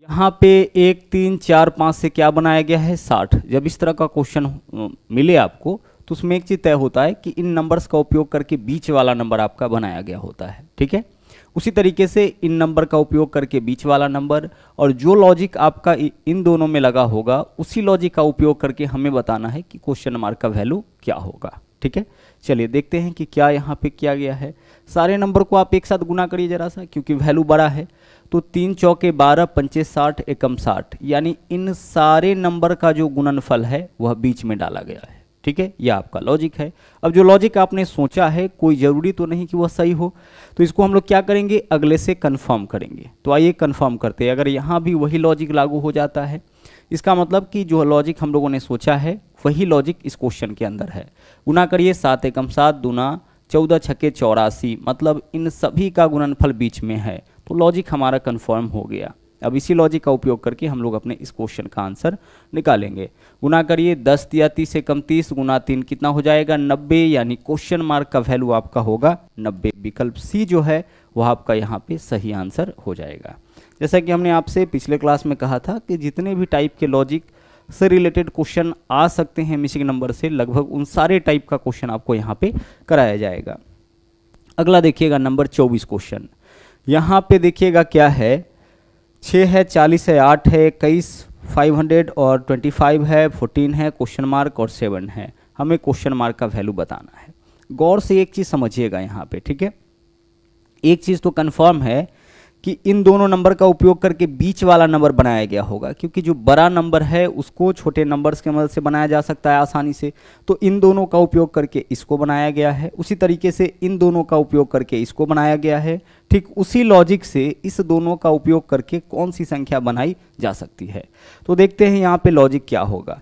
यहाँ पे 1 3 4 5 से क्या बनाया गया है 60। जब इस तरह का क्वेश्चन मिले आपको तो उसमें एक चीज़ तय होता है कि इन नंबर्स का उपयोग करके बीच वाला नंबर आपका बनाया गया होता है, ठीक है। उसी तरीके से इन नंबर का उपयोग करके बीच वाला नंबर, और जो लॉजिक आपका इन दोनों में लगा होगा उसी लॉजिक का उपयोग करके हमें बताना है कि क्वेश्चन मार्क का वैल्यू क्या होगा, ठीक है। चलिए देखते हैं कि क्या यहाँ पे किया गया है। सारे नंबर को आप एक साथ गुना करिए जरा सा, क्योंकि वैल्यू बड़ा है। तो 3 चौके 12 पंचे 60 एकम 60, यानी इन सारे नंबर का जो गुणनफल है वह बीच में डाला गया है, ठीक है। यह आपका लॉजिक है। अब जो लॉजिक आपने सोचा है कोई ज़रूरी तो नहीं कि वह सही हो, तो इसको हम लोग क्या करेंगे, अगले से कंफर्म करेंगे। तो आइए कंफर्म करते हैं। अगर यहाँ भी वही लॉजिक लागू हो जाता है, इसका मतलब कि जो लॉजिक हम लोगों ने सोचा है वही लॉजिक इस क्वेश्चन के अंदर है। गुना करिए 7 एकम 7 दूना 14 छक्के 84, मतलब इन सभी का गुणनफल बीच में है, तो लॉजिक हमारा कंफर्म हो गया। अब इसी लॉजिक का उपयोग करके हम लोग अपने इस क्वेश्चन का आंसर निकालेंगे। गुना करिए 10 या 30 से कम 30 गुना 3 कितना हो जाएगा 90, यानी क्वेश्चन मार्क का वैल्यू आपका होगा 90। विकल्प सी जो है वह आपका यहाँ पे सही आंसर हो जाएगा। जैसा कि हमने आपसे पिछले क्लास में कहा था कि जितने भी टाइप के लॉजिक से रिलेटेड क्वेश्चन आ सकते हैं मिसिंग नंबर से, लगभग उन सारे टाइप का क्वेश्चन आपको यहाँ पे कराया जाएगा। अगला देखिएगा नंबर 24 क्वेश्चन। यहाँ पे देखिएगा क्या है, 6 है, 40 है, 8 है, 21, 500 और 25 है, 14 है, क्वेश्चन मार्क और 7 है। हमें क्वेश्चन मार्क का वैल्यू बताना है। गौर से एक चीज़ समझिएगा यहाँ पे, ठीक है। एक चीज़ तो कंफर्म है कि इन दोनों नंबर का उपयोग करके बीच वाला नंबर बनाया गया होगा, क्योंकि जो बड़ा नंबर है उसको छोटे नंबर्स के मदद से बनाया जा सकता है आसानी से। तो इन दोनों का उपयोग करके इसको बनाया गया है, उसी तरीके से इन दोनों का उपयोग करके इसको बनाया गया है। ठीक उसी लॉजिक से इस दोनों का उपयोग करके कौन सी संख्या बनाई जा सकती है। तो देखते हैं यहाँ पे लॉजिक क्या होगा।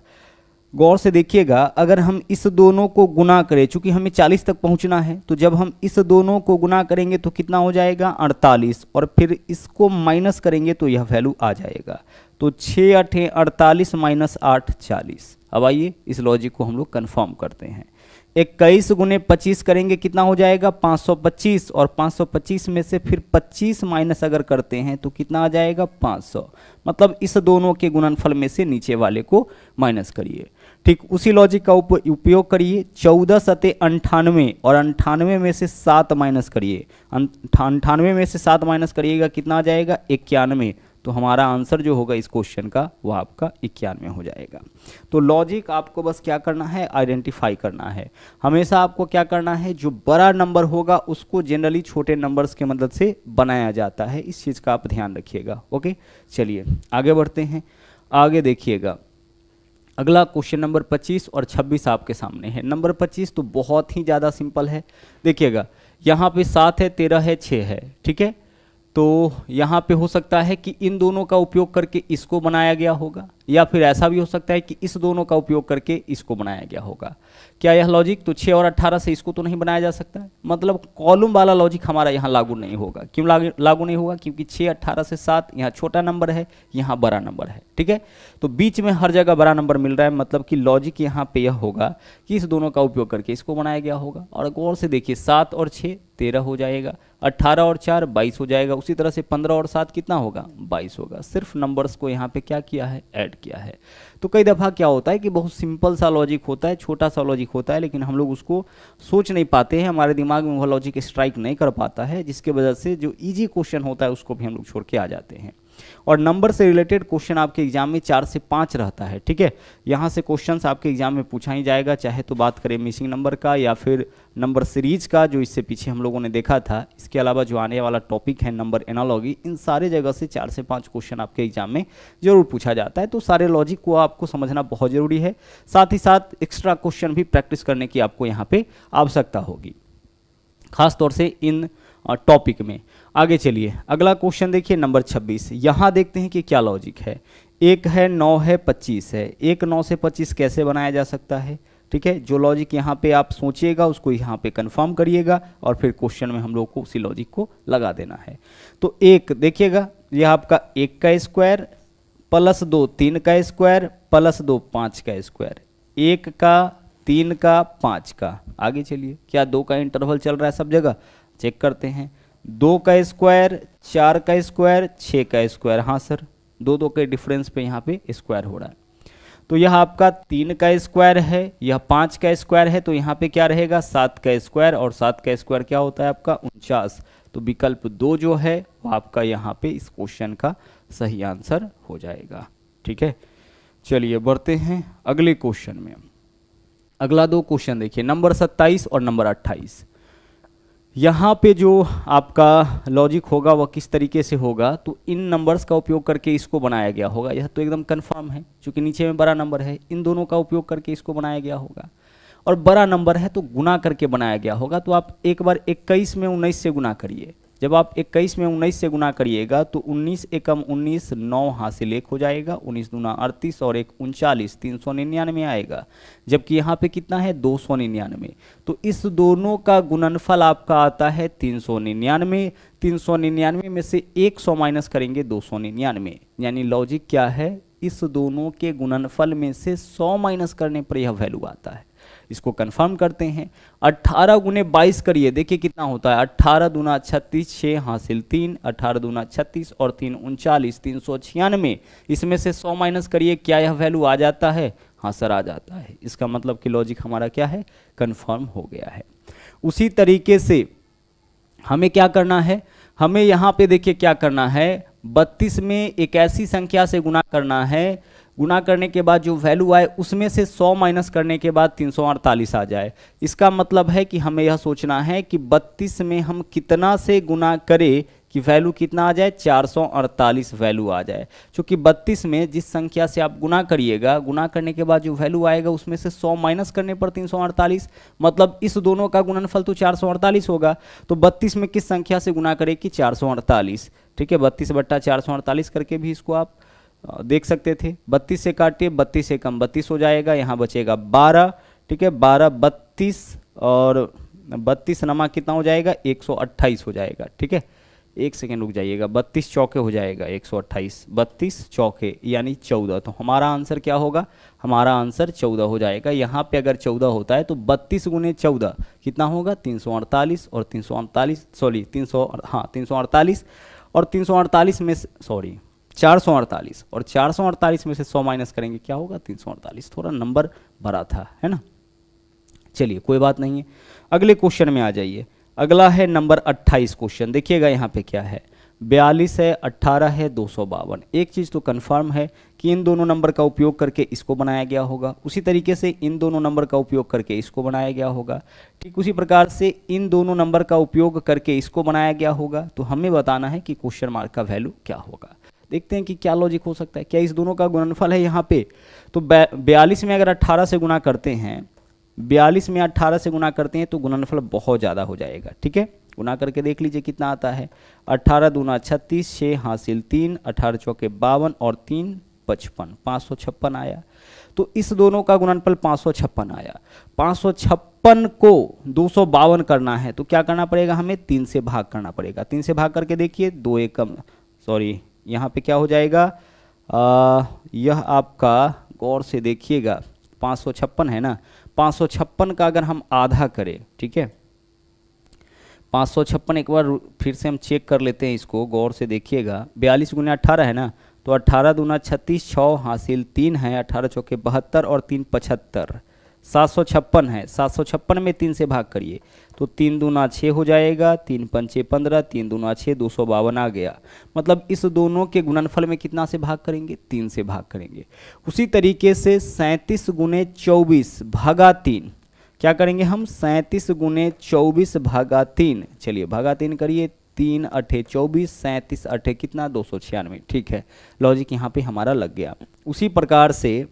गौर से देखिएगा, अगर हम इस दोनों को गुना करें, चूंकि हमें 40 तक पहुंचना है, तो जब हम इस दोनों को गुना करेंगे तो कितना हो जाएगा 48, और फिर इसको माइनस करेंगे तो यह वैल्यू आ जाएगा। तो 6 8 48 माइनस 8 40। अब आइए इस लॉजिक को हम लोग कंफर्म करते हैं। 21 गुने 25 करेंगे कितना हो जाएगा 525, और 525 में से फिर 25 माइनस अगर करते हैं तो कितना आ जाएगा 500। मतलब इस दोनों के गुणनफल में से नीचे वाले को माइनस करिए। ठीक उसी लॉजिक का उपयोग करिए। 14 सते 98, और 98 में से 7 माइनस करिए। 98 में से 7 माइनस करिएगा कितना आ जाएगा 91। तो हमारा आंसर जो होगा इस क्वेश्चन का वो आपका 91 हो जाएगा। तो लॉजिक आपको बस क्या करना है, आइडेंटिफाई करना है। हमेशा आपको क्या करना है, जो बड़ा नंबर होगा उसको जनरली छोटे नंबर्स के मदद से बनाया जाता है। इस चीज़ का आप ध्यान रखिएगा। ओके, चलिए आगे बढ़ते हैं। आगे देखिएगा, अगला क्वेश्चन नंबर 25 और 26 आपके सामने है। नंबर 25 तो बहुत ही ज़्यादा सिंपल है। देखिएगा यहाँ पे 7 है, 13 है, 6 है, ठीक है। तो यहाँ पे हो सकता है कि इन दोनों का उपयोग करके इसको बनाया गया होगा, या फिर ऐसा भी हो सकता है कि इस दोनों का उपयोग करके इसको बनाया गया होगा। क्या यह लॉजिक, तो 6 और 18 से इसको तो नहीं बनाया जा सकता है, मतलब कॉलम वाला लॉजिक हमारा यहाँ लागू नहीं होगा। क्यों लागू नहीं होगा, क्योंकि 6 18 से 7 यहाँ छोटा नंबर है, यहाँ बड़ा नंबर है, ठीक है। तो बीच में हर जगह बड़ा नंबर मिल रहा है, मतलब कि लॉजिक यहाँ पे यह होगा कि इस दोनों का उपयोग करके इसको बनाया गया होगा। और गौर से देखिए 7 और 6 13 हो जाएगा, 18 और 4 22 हो जाएगा। उसी तरह से 15 और 7 कितना होगा 22 होगा। सिर्फ नंबर्स को यहाँ पे क्या किया है, ऐड किया है। तो कई दफ़ा क्या होता है कि बहुत सिंपल सा लॉजिक होता है, छोटा सा लॉजिक होता है, लेकिन हम लोग उसको सोच नहीं पाते हैं, हमारे दिमाग में वह लॉजिक स्ट्राइक नहीं कर पाता है, जिसके वजह से जो इजी क्वेश्चन होता है उसको भी हम लोग छोड़ के आ जाते हैं। और नंबर से रिलेटेड क्वेश्चन आपके एग्जाम में 4 से 5 रहता है, ठीक है। यहाँ से क्वेश्चंस आपके एग्जाम में पूछा ही जाएगा, चाहे तो बात करें मिसिंग नंबर का या फिर नंबर सीरीज का जो इससे पीछे हम लोगों ने देखा था। इसके अलावा जो आने वाला टॉपिक है नंबर एनालॉजी, इन सारे जगह से 4 से 5 क्वेश्चन आपके एग्जाम में जरूर पूछा जाता है। तो सारे लॉजिक को आपको समझना बहुत ज़रूरी है, साथ ही साथ एक्स्ट्रा क्वेश्चन भी प्रैक्टिस करने की आपको यहाँ पे आवश्यकता होगी, खासतौर से इन टॉपिक में। आगे चलिए, अगला क्वेश्चन देखिए नंबर 26। यहाँ देखते हैं कि क्या लॉजिक है। 1 है, 9 है, 25 है। 1 9 से 25 कैसे बनाया जा सकता है, ठीक है। जो लॉजिक यहाँ पे आप सोचिएगा उसको यहाँ पे कंफर्म करिएगा, और फिर क्वेश्चन में हम लोग को उसी लॉजिक को लगा देना है। तो 1 देखिएगा, यह आपका 1 का स्क्वायर प्लस 2 3 का स्क्वायर प्लस 2 5 का स्क्वायर, 1 का 3 का 5 का। आगे चलिए, क्या 2 का इंटरवल चल रहा है सब जगह, चेक करते हैं। 2 का स्क्वायर 4 का स्क्वायर 6 का स्क्वायर, हाँ सर दो दो के डिफरेंस पे यहाँ पे स्क्वायर हो रहा है। तो यह आपका 3 का स्क्वायर है, यह 5 का स्क्वायर है, तो यहाँ पे क्या रहेगा 7 का स्क्वायर, और 7 का स्क्वायर क्या होता है आपका 49। तो विकल्प 2 जो है वो आपका यहाँ पे इस क्वेश्चन का सही आंसर हो जाएगा। ठीक है, चलिए बढ़ते हैं अगले क्वेश्चन में। अगला 2 क्वेश्चन देखिए, नंबर 27 और नंबर 28। यहाँ पे जो आपका लॉजिक होगा वह किस तरीके से होगा, तो इन नंबर्स का उपयोग करके इसको बनाया गया होगा। यह तो एकदम कंफर्म है, क्योंकि नीचे में बड़ा नंबर है, इन दोनों का उपयोग करके इसको बनाया गया होगा। और बड़ा नंबर है तो गुना करके बनाया गया होगा। तो आप एक बार 21 में 19 से गुना करिए। जब आप 21 में 19 से गुना करिएगा तो 19 एकम 19, 9 हासिल 1 हो जाएगा, 19 दूना 38 और 1 39, 399 आएगा। जबकि यहाँ पे कितना है 299। तो इस दोनों का गुणनफल आपका आता है 399। 399 में से 100 माइनस करेंगे 299, यानी लॉजिक क्या है, इस दोनों के गुणनफल में से 100 माइनस करने पर यह वैल्यू आता है। इसको कंफर्म करते हैं। 18 गुने 22 करिए, देखिए कितना होता है। 18 दूना 36, 6 हासिल 3, 18 दूना 36 और 3 39, 396। इसमें से 100 माइनस करिए, क्या यह वैल्यू आ जाता है? हाँ सर आ जाता है। इसका मतलब कि लॉजिक हमारा क्या है, कंफर्म हो गया है। उसी तरीके से हमें क्या करना है, हमें यहाँ पे देखिए क्या करना है, 32 में एक ऐसी संख्या से गुना करना है, गुना करने के बाद जो वैल्यू आए उसमें से 100 माइनस करने के बाद 348 आ जाए। इसका मतलब है कि हमें यह सोचना है कि 32 में हम कितना से गुना करें कि वैल्यू कितना आ जाए, 448 वैल्यू आ जाए। क्योंकि 32 में जिस संख्या से आप गुना करिएगा, गुना करने के बाद जो वैल्यू आएगा उसमें से 100 माइनस करने पर 348, मतलब इस दोनों का गुणनफल तो 448 होगा। तो 32 में किस संख्या से गुना करें कि 448। ठीक है, 32 बट्टा 448 करके भी इसको आप देख सकते थे। 32 से काटिए, 32 से कम 32 हो जाएगा, यहाँ बचेगा 12। ठीक है, 12 32 और 32 नमा कितना हो जाएगा, 128 हो जाएगा। ठीक है, एक सेकेंड रुक जाइएगा, 32 चौके हो जाएगा 128, 32 चौके यानी 14। तो हमारा आंसर क्या होगा, हमारा आंसर 14 हो जाएगा। यहाँ पे अगर 14 होता है तो 32 गुने 14 कितना होगा, 348 और 348 सॉरी 348 और 348 में 448 और 448 में से 100 माइनस करेंगे क्या होगा, 348। थोड़ा नंबर बड़ा था, है ना। चलिए कोई बात नहीं है, अगले क्वेश्चन में आ जाइए। अगला है नंबर 28 क्वेश्चन। देखिएगा यहाँ पे क्या है, 42 है, 18 है, 252। एक चीज़ तो कंफर्म है कि इन दोनों नंबर का उपयोग करके इसको बनाया गया होगा। उसी तरीके से इन दोनों नंबर का उपयोग करके इसको बनाया गया होगा। ठीक उसी प्रकार से इन दोनों नंबर का उपयोग करके इसको बनाया गया होगा। तो हमें बताना है कि क्वेश्चन मार्क का वैल्यू क्या होगा। देखते हैं कि क्या लॉजिक हो सकता है। क्या इस दोनों का गुणनफल है यहाँ पे, तो 42 में अगर 18 से गुना करते हैं, 42 में 18 से गुना करते हैं तो गुणनफल बहुत ज़्यादा हो जाएगा। ठीक है, गुना करके देख लीजिए कितना आता है। 18 दूना 36, 6 हासिल 3, 18 चौके 52 और 3 55, 556 आया। तो इस दोनों का गुणनफल 556 आया। 556 को 252 करना है तो क्या करना पड़ेगा, हमें 3 से भाग करना पड़ेगा। 3 से भाग करके देखिए, 2 एकम सॉरी यहाँ पे क्या हो जाएगा, यह आपका गौर से देखिएगा 556 है ना, 556 का अगर हम आधा करें, ठीक है 556 एक बार फिर से हम चेक कर लेते हैं इसको, गौर से देखिएगा। 42 गुना 18 है ना, तो 18 दूना 36, 6 हासिल 3 है, 18 चौके 72 और 3 75, 756 है। 756 में 3 से भाग करिए तो 3 दूना 6 हो जाएगा, 3 पंचे 15, 3 दूना 6, 252 आ गया। मतलब इस दोनों के गुणनफल में कितना से भाग करेंगे, 3 से भाग करेंगे। उसी तरीके से 37 गुने 24 भागा 3 क्या करेंगे हम, 37 गुने 24 भागा 3। चलिए भागा 3 करिए, 3 अठे 24, 37 अठे कितना 296। ठीक है, लॉजिक यहाँ पे हमारा लग गया। उसी प्रकार से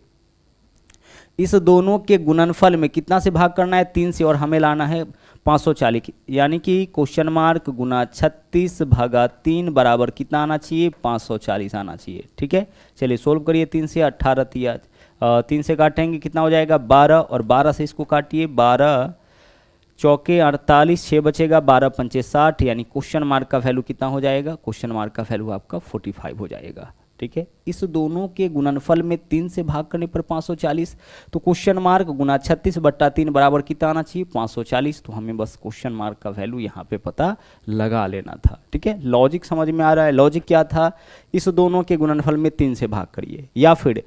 इस दोनों के गुणनफल में कितना से भाग करना है, 3 से, और हमें लाना है 540, यानी कि क्वेश्चन मार्क गुना 36 भागा 3 बराबर कितना आना चाहिए, 540 आना चाहिए। ठीक है, चलिए सोल्व करिए। 3 से 18 तिया 3 से काटेंगे कितना हो जाएगा 12, और 12 से इसको काटिए, 12 चौके 48, 6 बचेगा, 12 पंचे 60, यानी क्वेश्चन मार्क का वैल्यू कितना हो जाएगा, क्वेश्चन मार्क का वैल्यू आपका 45 हो जाएगा। ठीक है। इस दोनों के गुणनफल में 3 से भाग करने पर 540, तो क्वेश्चन मार्क गुना 36/3 बराबर कितना आना चाहिए 540। तो हमें बस क्वेश्चन मार्क का वैल्यू यहाँ पे पता लगा लेना था, ठीक है। लॉजिक समझ में आ रहा है। लॉजिक क्या था, इस दोनों के गुणनफल में 3 से भाग करिए या फिर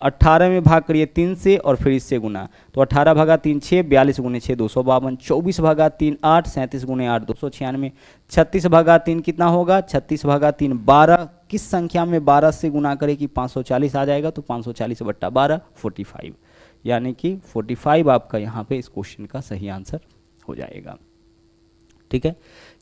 18 में भाग करिए 3 से और फिर इससे गुना, तो 18 भागा 3 6, 42 गुने 6 252, 24 भागा 3 8, 37 गुने 8 296, 36 भागा 3 कितना होगा 36 भागा 3 12, किस संख्या में 12 से गुना करे कि 540 आ जाएगा, तो 540/12 45, यानी कि 45 आपका यहाँ पे इस क्वेश्चन का सही आंसर हो जाएगा, ठीक है।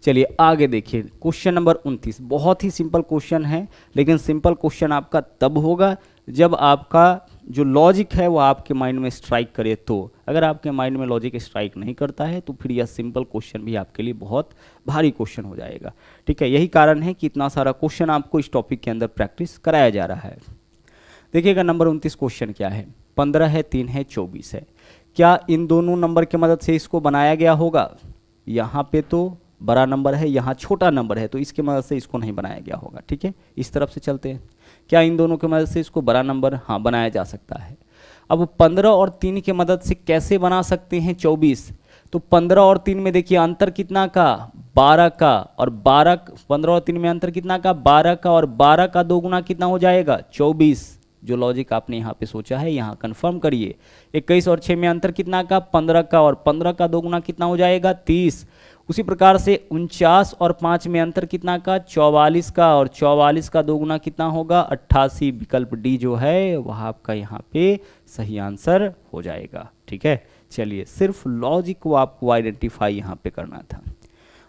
चलिए आगे देखिए क्वेश्चन नंबर 29। बहुत ही सिंपल क्वेश्चन है, लेकिन सिंपल क्वेश्चन आपका तब होगा जब आपका जो लॉजिक है वो आपके माइंड में स्ट्राइक करे। तो अगर आपके माइंड में लॉजिक स्ट्राइक नहीं करता है तो फिर यह सिंपल क्वेश्चन भी आपके लिए बहुत भारी क्वेश्चन हो जाएगा, ठीक है। यही कारण है कि इतना सारा क्वेश्चन आपको इस टॉपिक के अंदर प्रैक्टिस कराया जा रहा है। देखिएगा नंबर 29 क्वेश्चन क्या है, 15 है, 3 है, 24 है। क्या इन दोनों नंबर की मदद से इसको बनाया गया होगा? यहाँ पे तो बड़ा नंबर है, यहाँ छोटा नंबर है, तो इसके मदद से इसको नहीं बनाया गया होगा, ठीक है। इस तरफ से चलते हैं। क्या इन दोनों की मदद से इसको बड़ा नंबर हाँ बनाया जा सकता है। अब 15 और 3 की मदद से कैसे बना सकते हैं 24? तो 15 और 3 में देखिए अंतर कितना का 12 का, और 15 और 3 में अंतर कितना का 12 का, और 12 का 2 गुना कितना हो जाएगा 24। जो लॉजिक आपने यहाँ पे सोचा है यहाँ कंफर्म करिए। 21 और 6 में अंतर कितना का 15 का, और 15 का 2 गुना कितना हो जाएगा 30। उसी प्रकार से 49 और 5 में अंतर कितना का 44 का, और 44 का 2 गुना कितना होगा 88। विकल्प डी जो है वह आपका यहाँ पे सही आंसर हो जाएगा, ठीक है। चलिए सिर्फ लॉजिक को आपको आइडेंटिफाई यहाँ पे करना था।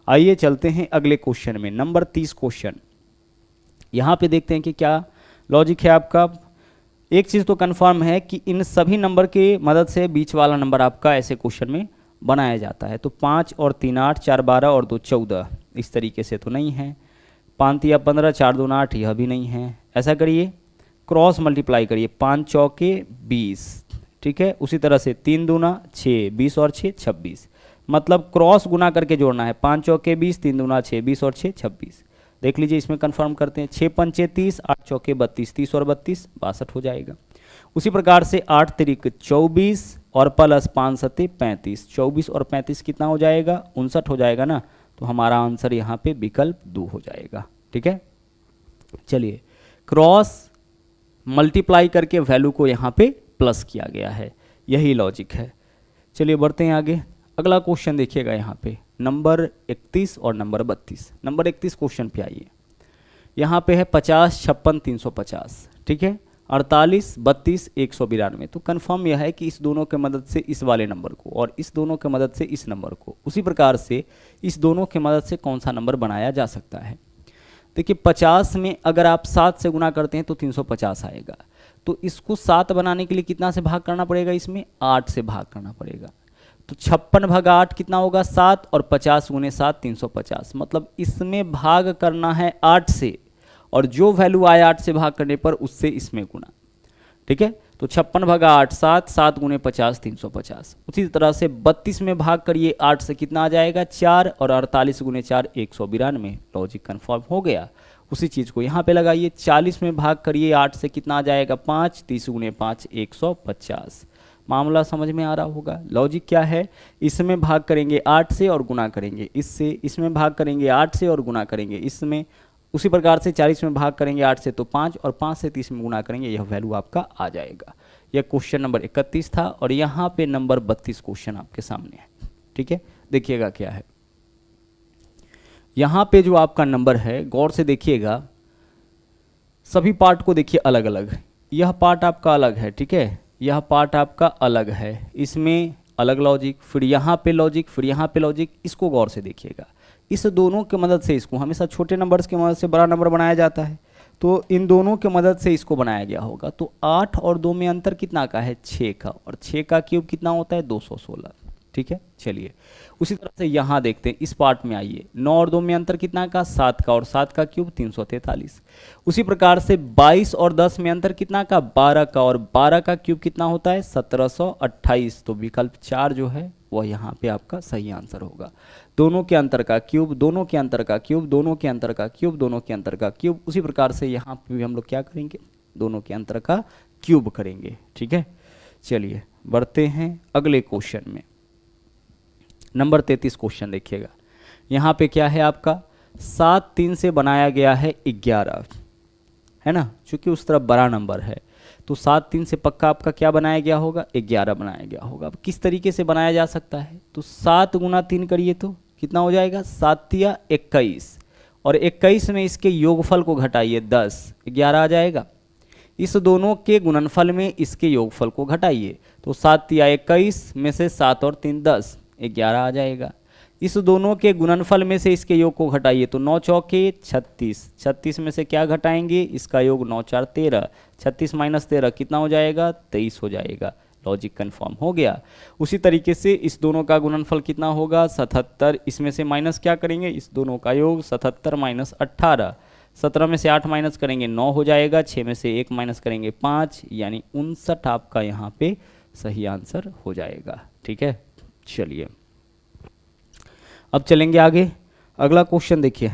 आइए चलते हैं अगले क्वेश्चन में, नंबर 30 क्वेश्चन। यहाँ पे देखते हैं कि क्या लॉजिक है आपका। एक चीज़ तो कंफर्म है कि इन सभी नंबर की मदद से बीच वाला नंबर आपका ऐसे क्वेश्चन में बनाया जाता है। तो 5 और 3 8, 4 12 और 2 14, इस तरीके से तो नहीं है। 5 या 15, 4 2 8, यह भी नहीं है। ऐसा करिए क्रॉस मल्टीप्लाई करिए, 5 चौके 20, ठीक है। उसी तरह से 3 दूना 6, 20 और 6 26, मतलब क्रॉस गुना करके जोड़ना है। 5 चौके 20, 3 दूना 6, 20 और 6 26। देख लीजिए इसमें कंफर्म करते हैं। 6 पंचे 30, 8 चौके 32, 30 और 32 62 हो जाएगा। उसी प्रकार से 8 तिरिक 24 और प्लस 5 सत्ते 35, 24 और 35 कितना हो जाएगा 59 हो जाएगा ना। तो हमारा आंसर यहाँ पे विकल्प 2 हो जाएगा, ठीक है। चलिए क्रॉस मल्टीप्लाई करके वैल्यू को यहाँ पे प्लस किया गया है, यही लॉजिक है। चलिए बढ़ते हैं आगे। अगला क्वेश्चन देखिएगा यहाँ पे नंबर 31 और नंबर 32। नंबर 31 क्वेश्चन पे आइए। यहाँ पे है 50 56 350, ठीक है। 48 32 192। तो कंफर्म यह है कि इस दोनों के मदद से इस वाले नंबर को और इस दोनों के मदद से इस नंबर को, उसी प्रकार से इस दोनों के मदद से कौन सा नंबर बनाया जा सकता है। देखिए 50 में अगर आप 7 से गुना करते हैं तो 350 आएगा। तो इसको 7 बनाने के लिए कितना से भाग करना पड़ेगा, इसमें 8 से भाग करना पड़ेगा। तो 56 भागा 8 कितना होगा 7, और 50 गुने 7 350, मतलब इसमें भाग करना है 8 से, और जो वैल्यू आए 8 से भाग करने पर उससे इसमें गुना, ठीक है। तो 56 भागा 8 7, 7 गुने 50 350। उसी तरह से 32 में भाग करिए 8 से कितना आ जाएगा 4, और 48 गुने 4 192। लॉजिक कंफर्म हो गया। उसी चीज़ को यहाँ पे लगाइए। 40 में भाग करिए 8 से कितना आ जाएगा 5, 30 गुने 5 150। मामला समझ में आ रहा होगा। लॉजिक क्या है, इसमें भाग करेंगे 8 से और गुना करेंगे इससे, इसमें भाग करेंगे 8 से और गुना करेंगे इसमें। उसी प्रकार से 40 में भाग करेंगे 8 से तो 5, और 5 से 30 में गुना करेंगे, यह वैल्यू आपका आ जाएगा। यह क्वेश्चन नंबर 31 था, और यहाँ पे नंबर 32 क्वेश्चन आपके सामने है, ठीक है। देखिएगा क्या है यहाँ पे जो आपका नंबर है, गौर से देखिएगा, सभी पार्ट को देखिए अलग अलग। यह पार्ट आपका अलग है, ठीक है, यह पार्ट आपका अलग है, इसमें अलग लॉजिक, फिर यहाँ पे लॉजिक, फिर यहाँ पे लॉजिक। इसको गौर से देखिएगा। इस दोनों की मदद से इसको हमेशा छोटे नंबर्स की मदद से बड़ा नंबर बनाया जाता है, तो इन दोनों की मदद से इसको बनाया गया होगा। तो 8 और 2 में अंतर कितना का है 6 का, और 6 का क्यूब कितना होता है 216, ठीक है। चलिए उसी तरह से यहाँ देखते हैं, इस पार्ट में आइए। 9 और 2 में अंतर कितना का 7 का, और 7 का क्यूब 343। उसी प्रकार से 22 और 10 में अंतर कितना का 12 का, और 12 का क्यूब कितना होता है 1728। तो विकल्प 4 जो है वह यहाँ पे आपका सही आंसर होगा। दोनों के अंतर का क्यूब, दोनों के अंतर का क्यूब, दोनों के अंतर का क्यूब, दोनों के अंतर का क्यूब। उसी प्रकार से यहाँ पे भी हम लोग क्या करेंगे, दोनों के अंतर का क्यूब करेंगे। ठीक है, चलिए बढ़ते हैं अगले क्वेश्चन में। नंबर 33 क्वेश्चन देखिएगा। यहाँ पे क्या है आपका 7 3 से बनाया गया है 11, है ना, चूंकि उस तरफ बड़ा नंबर है तो 7 3 से पक्का आपका क्या बनाया गया होगा, 11 बनाया गया होगा। अब किस तरीके से बनाया जा सकता है, तो 7 गुना 3 करिए तो कितना हो जाएगा, 7 या 21, और 21 में इसके योगफल को घटाइए 10, 11 आ जाएगा। इस दोनों के गुणनफल में इसके योगफल को घटाइए तो 7 या 21 में से 7 और 3 10, 11 आ जाएगा। इस दोनों के गुणनफल में से इसके योग को घटाइए तो 9 चौके 36, 36 में से क्या घटाएंगे, इसका योग 9 4 13, 36 माइनस 13 कितना हो जाएगा, 23 हो जाएगा। लॉजिक कंफर्म हो गया। उसी तरीके से इस दोनों का गुणनफल कितना होगा 77, इसमें से माइनस क्या करेंगे, इस दोनों का योग 77 माइनस 18, 17 में से 8 माइनस करेंगे 9 हो जाएगा, 6 में से 1 माइनस करेंगे 5, यानी 59 आपका यहाँ पे सही आंसर हो जाएगा। ठीक है, चलिए अब चलेंगे आगे। अगला क्वेश्चन देखिए,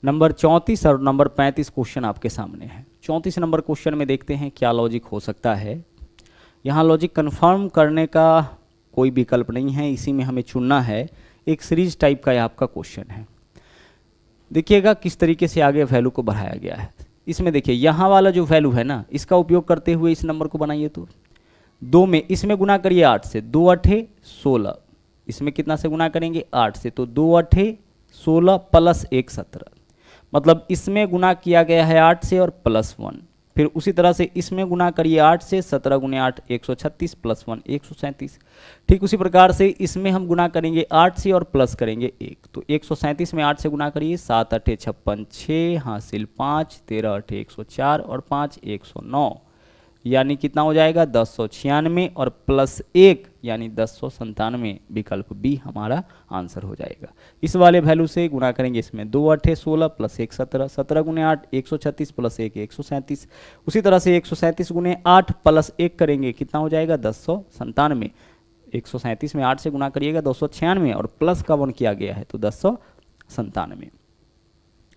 नंबर 34 और नंबर 35 क्वेश्चन आपके सामने है। 34 नंबर क्वेश्चन में देखते हैं क्या लॉजिक हो सकता है। यहाँ लॉजिक कंफर्म करने का कोई विकल्प नहीं है, इसी में हमें चुनना है। एक सीरीज टाइप का यह आपका क्वेश्चन है। देखिएगा किस तरीके से आगे वैल्यू को बढ़ाया गया है। इसमें देखिए यहाँ वाला जो वैल्यू है ना, इसका उपयोग करते हुए इस नंबर को बनाइए तो 2 में इसमें गुना करिए 8 से, 2 8 16, इसमें कितना से गुना करेंगे 8 से, तो 2 8 16 प्लस 1 17, मतलब इसमें गुना किया गया है 8 से और प्लस 1। फिर उसी तरह से इसमें गुना करिए 8 से, 17 गुने 8 136 प्लस 1 137। ठीक उसी प्रकार से इसमें हम गुना करेंगे 8 से और प्लस करेंगे 1, तो 137 में 8 से गुना करिए, 7 8 56 6 हासिल 5, 13 8 104 और 5 109, यानी कितना हो जाएगा 1096 और प्लस 1 यानी 1097। विकल्प बी हमारा आंसर हो जाएगा। इस वाले वैल्यू से गुना करेंगे, इसमें 2 8 16 प्लस 1 17, 17 गुने 8 136 प्लस 1 137। उसी तरह से 137 गुने 8 प्लस 1 करेंगे, कितना हो जाएगा 1097। 137 में 8 से गुना करिएगा 296 और प्लस का 1 किया गया है तो 1097।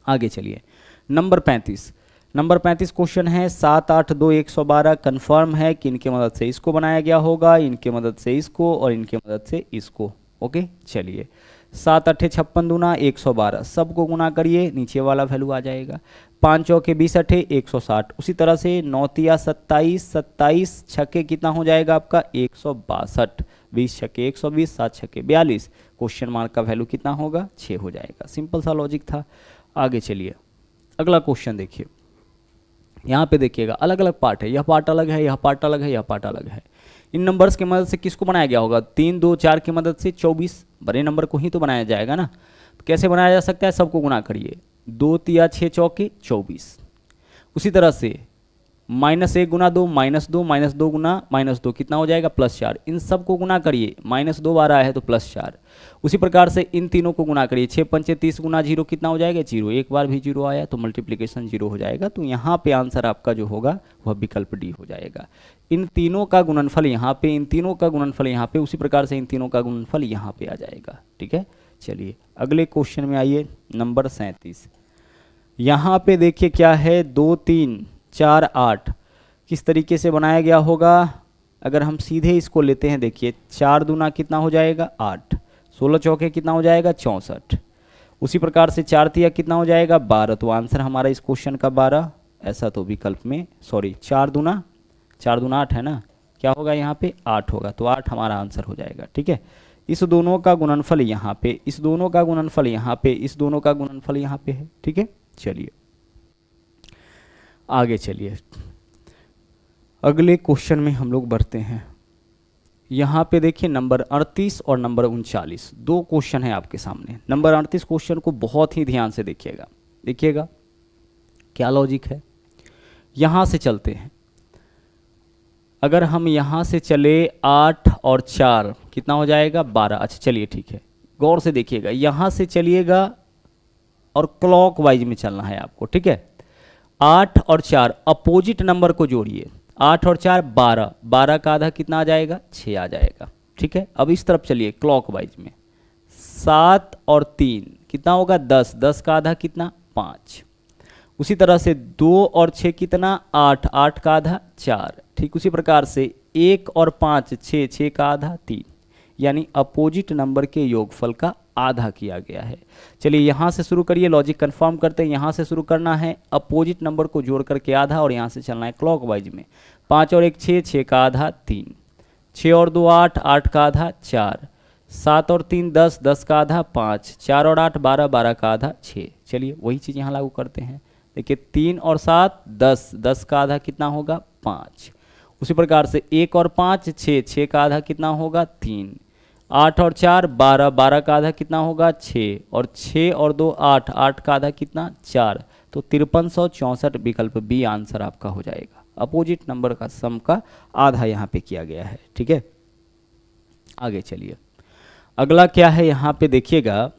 आगे चलिए नंबर 35। नंबर 35 क्वेश्चन है 7 8 2 112। कन्फर्म है कि इनके मदद से इसको बनाया गया होगा, इनके मदद से इसको और इनके मदद से इसको। ओके चलिए 7 8 56 दूना 112, सबको गुना करिए, नीचे वाला वैल्यू आ जाएगा। 5 चौके 20 8 160। उसी तरह से 9 तिया 27, 27 छक्के कितना हो जाएगा आपका 162, 20 छक्के 120, 7 छक्के 42। क्वेश्चन मार्क का वैल्यू कितना होगा 6 हो जाएगा। सिंपल सा लॉजिक था। आगे चलिए अगला क्वेश्चन देखिए। यहाँ पे देखिएगा अलग अलग पार्ट है, यह पार्ट अलग है, यह पार्ट अलग है, यह पार्ट अलग है। इन नंबर्स की मदद से किसको बनाया गया होगा, 3 2 4 की मदद से 24, बड़े नंबर को ही तो बनाया जाएगा ना। कैसे बनाया जा सकता है, सबको गुना करिए, 2 तिया 6 चौके 24। उसी तरह से -1 गुना 2 -2 -2 गुना -2 कितना हो जाएगा +4। इन सब को गुना करिए, -2 आ रहा है तो +4। उसी प्रकार से इन तीनों को गुना करिए, 6 पंचे 30 गुना 0 कितना हो जाएगा 0। एक बार भी 0 आया तो मल्टीप्लिकेशन 0 हो जाएगा। तो यहाँ पे आंसर आपका जो होगा वह विकल्प डी हो जाएगा। इन तीनों का गुणनफल यहाँ पे, इन तीनों का गुणनफल यहाँ पे, उसी प्रकार से इन तीनों का गुणनफल यहाँ पे आ जाएगा। ठीक है चलिए अगले क्वेश्चन में आइए, नंबर 37। यहाँ पे देखिए क्या है 2 3 4 8 किस तरीके से बनाया गया होगा। अगर हम सीधे इसको लेते हैं, देखिए 4 दूना कितना हो जाएगा 8, 16 चौके कितना हो जाएगा 64। उसी प्रकार से 4 तिया कितना हो जाएगा 12। तो आंसर हमारा इस क्वेश्चन का 12। ऐसा तो विकल्प में सॉरी 4 दूना 8 है ना, क्या होगा यहाँ पे 8 होगा, तो 8 हमारा आंसर हो जाएगा। ठीक है इस दोनों का गुणनफल यहाँ पे, इस दोनों का गुणनफल यहाँ पे, इस दोनों का गुणनफल यहाँ पे है। ठीक है चलिए आगे चलिए अगले क्वेश्चन में हम लोग बढ़ते हैं। यहाँ पे देखिए नंबर 38 और नंबर 39 दो क्वेश्चन है आपके सामने। नंबर 38 क्वेश्चन को बहुत ही ध्यान से देखिएगा, देखिएगा क्या लॉजिक है। यहाँ से चलते हैं, अगर हम यहाँ से चले 8 और 4 कितना हो जाएगा 12। अच्छा चलिए ठीक है, गौर से देखिएगा, यहाँ से चलिएगा और क्लॉकवाइज में चलना है आपको। ठीक है 8 और 4 अपोजिट नंबर को जोड़िए, 8 और 4 12, 12 का आधा कितना आ जाएगा 6 आ जाएगा। ठीक है। अब इस तरफ चलिए क्लॉकवाइज में, 7 और 3 कितना होगा 10, 10 का आधा कितना 5। उसी तरह से 2 और 6 कितना 8, 8 का आधा 4। ठीक उसी प्रकार से 1 और 5 6, 6 का आधा 3, यानी अपोजिट नंबर के योगफल का आधा किया गया है। चलिए यहाँ से शुरू करिए, लॉजिक कंफर्म करते हैं। यहाँ से शुरू करना है, अपोजिट नंबर को जोड़ करके आधा, और यहाँ से चलना है क्लॉकवाइज में। 5 और 1 6, 6 का आधा 3, 6 और 2 8, 8 का आधा 4, 7 और 3 10, 10 का आधा 5, 4 और 8 12, 12 का आधा 6। चलिए वही चीज़ यहाँ लागू करते हैं। देखिए 3 और 7 10, 10 का आधा कितना होगा 5। उसी प्रकार से 1 और 5 6, 6 का आधा कितना होगा 3, 8 और 4 12, 12 का आधा कितना होगा 6, और 6 और 2 8, 8 का आधा कितना 4। तो 5364 विकल्प बी आंसर आपका हो जाएगा। अपोजिट नंबर का सम का आधा यहाँ पे किया गया है। ठीक है, आगे चलिए। अगला क्या है यहाँ पे देखिएगा,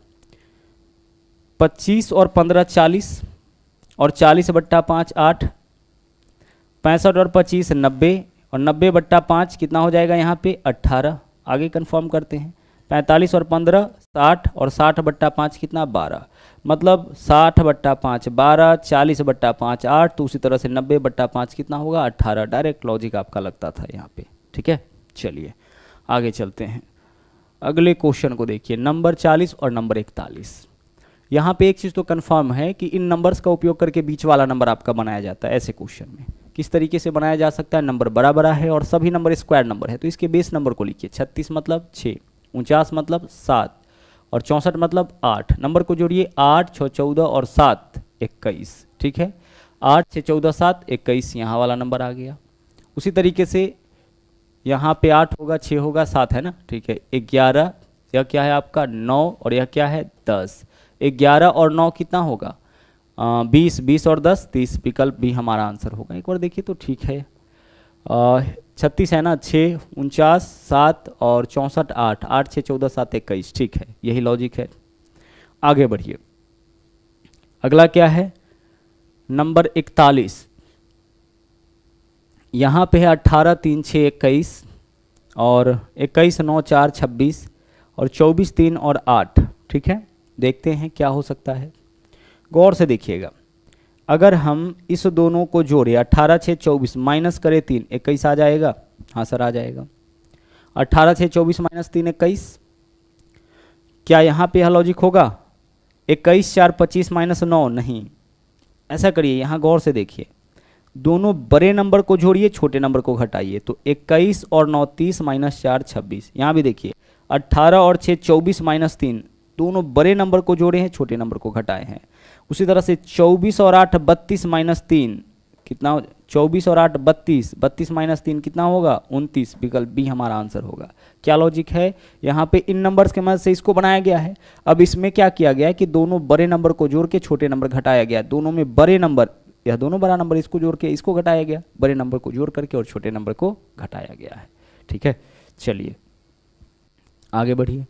25 और 15 40, और 40 बट्टा 5 8, 65 और 25 90, और 90 बट्टा 5 कितना हो जाएगा यहाँ पे 18। आगे कंफर्म करते हैं, 45 और 15 60, और 60 बट्टा 5 कितना 12, मतलब 60 बट्टा 5 12, 40 बट्टा 5 8, तो उसी तरह से 90 बट्टा 5 कितना होगा 18। डायरेक्ट लॉजिक आपका लगता था यहाँ पे। ठीक है, चलिए आगे चलते हैं। अगले क्वेश्चन को देखिए, नंबर 40 और नंबर 41। यहाँ पे एक चीज़ तो कंफर्म है कि इन नंबर्स का उपयोग करके बीच वाला नंबर आपका बनाया जाता है। ऐसे क्वेश्चन में किस तरीके से बनाया जा सकता है, नंबर बड़ा बड़ा है और सभी नंबर स्क्वायर नंबर है, तो इसके बेस नंबर को लिखिए। 36 मतलब 6, 49 मतलब 7, और 64 मतलब 8। नंबर को जोड़िए, 8 6 14 और 7 21। ठीक है, 8 6 14 7 21 यहाँ वाला नंबर आ गया। उसी तरीके से यहाँ पे 8 होगा, 6 होगा, 7 है ना। ठीक है, 11, यह क्या है आपका 9, और यह क्या है 10। 11 और 9 कितना होगा 20, 20 और 10 30, विकल्प भी हमारा आंसर होगा। एक बार देखिए तो ठीक है, 36 है ना, 6 49 7 और 64 8, 8 6 14 7 21। ठीक है, यही लॉजिक है। आगे बढ़िए। अगला क्या है, नंबर 41। यहाँ पे है 18 3 6 21, और 21 9 4 26, और 24 3 और 8। ठीक है, देखते हैं क्या हो सकता है। गौर से देखिएगा, अगर हम इस दोनों को जोड़े 18 6 24 माइनस करें 3 21 आ जाएगा। हाँ सर आ जाएगा। 18 6 24 माइनस 3 21, क्या यहाँ पे यह लॉजिक होगा। 21 4 25 माइनस 9 नहीं। ऐसा करिए, यहाँ गौर से देखिए, दोनों बड़े नंबर को जोड़िए, छोटे नंबर को घटाइए, तो 21 और 9 30 माइनस 4 26। यहाँ भी देखिए 18 और 6 24 माइनस 3, दोनों बड़े नंबर को जोड़े हैं, छोटे नंबर को घटाए हैं। उसी तरह से 24 और 8 32 माइनस 3 कितना, 24 और 8 32, 32 माइनस 3 कितना होगा 29, विकल्प बी हमारा आंसर होगा। क्या लॉजिक है, यहाँ पे इन नंबर्स के मदद से इसको बनाया गया है। अब इसमें क्या किया गया है कि दोनों बड़े नंबर को जोड़ के छोटे नंबर घटाया गया, दोनों में बड़े नंबर, यह दोनों बड़ा नंबर इसको जोड़ के इसको घटाया गया, बड़े नंबर को जोड़ करके और छोटे नंबर को घटाया गया है। ठीक है, चलिए आगे बढ़िए।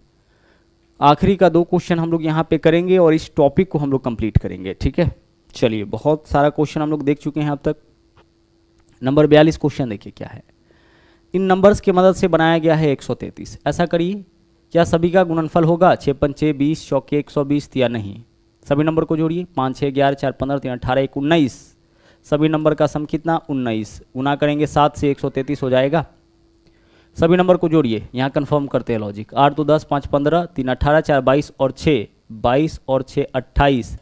आखिरी का 2 क्वेश्चन हम लोग यहाँ पे करेंगे और इस टॉपिक को हम लोग कंप्लीट करेंगे। ठीक है, चलिए बहुत सारा क्वेश्चन हम लोग देख चुके हैं अब तक। नंबर 42 क्वेश्चन देखिए क्या है, इन नंबर्स की मदद से बनाया गया है 133। ऐसा करिए, क्या सभी का गुणनफल होगा 6 5 6 20 चौके 120 या नहीं। सभी नंबर को जोड़िए, 5 6 11 4 15 3 18 1 19। सभी नंबर का सम कितना 19, गुना करेंगे 7 से 133 हो जाएगा। सभी नंबर को जोड़िए, यहाँ कंफर्म करते हैं लॉजिक। 8 2 10 5 15 3 18 4 22 और 6 22 और 6 28,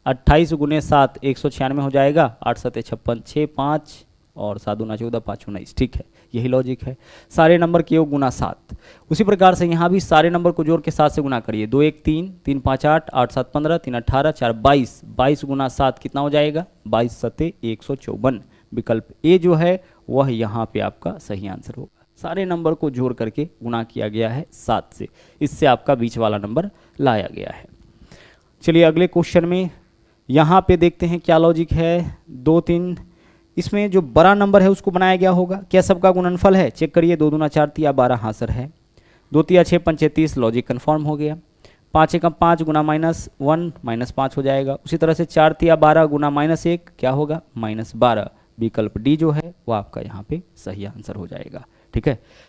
28 गुने 7 196 हो जाएगा। 8 7 56, 6 5 और 7 दूना 14 5 19। ठीक है, यही लॉजिक है। सारे नंबर के योग गुना 7। उसी प्रकार से यहाँ भी सारे नंबर को जोड़ के 7 से गुना करिए। 2 1 3 3 5 8 8 7 15 3 18 4 22, 22 गुना 7 कितना हो जाएगा 22 7 154। विकल्प ए जो है वह यहाँ पे आपका सही आंसर होगा। सारे नंबर को जोड़ करके गुना किया गया है 7 से, इससे आपका बीच वाला नंबर लाया गया है। चलिए अगले क्वेश्चन में यहाँ पे देखते हैं क्या लॉजिक है। 2 3, इसमें जो बड़ा नंबर है उसको बनाया गया होगा। क्या सबका गुणनफल है, चेक करिए। 2 दूना 4 3 12, हाँ सर है। 2 3 6 5 30, लॉजिक कन्फर्म हो गया। 5 1 5 गुना -1 -5 हो जाएगा। उसी तरह से 4 3 12 गुना -1 क्या होगा -12। विकल्प डी जो है वो आपका यहाँ पे सही आंसर हो जाएगा। ठीक है,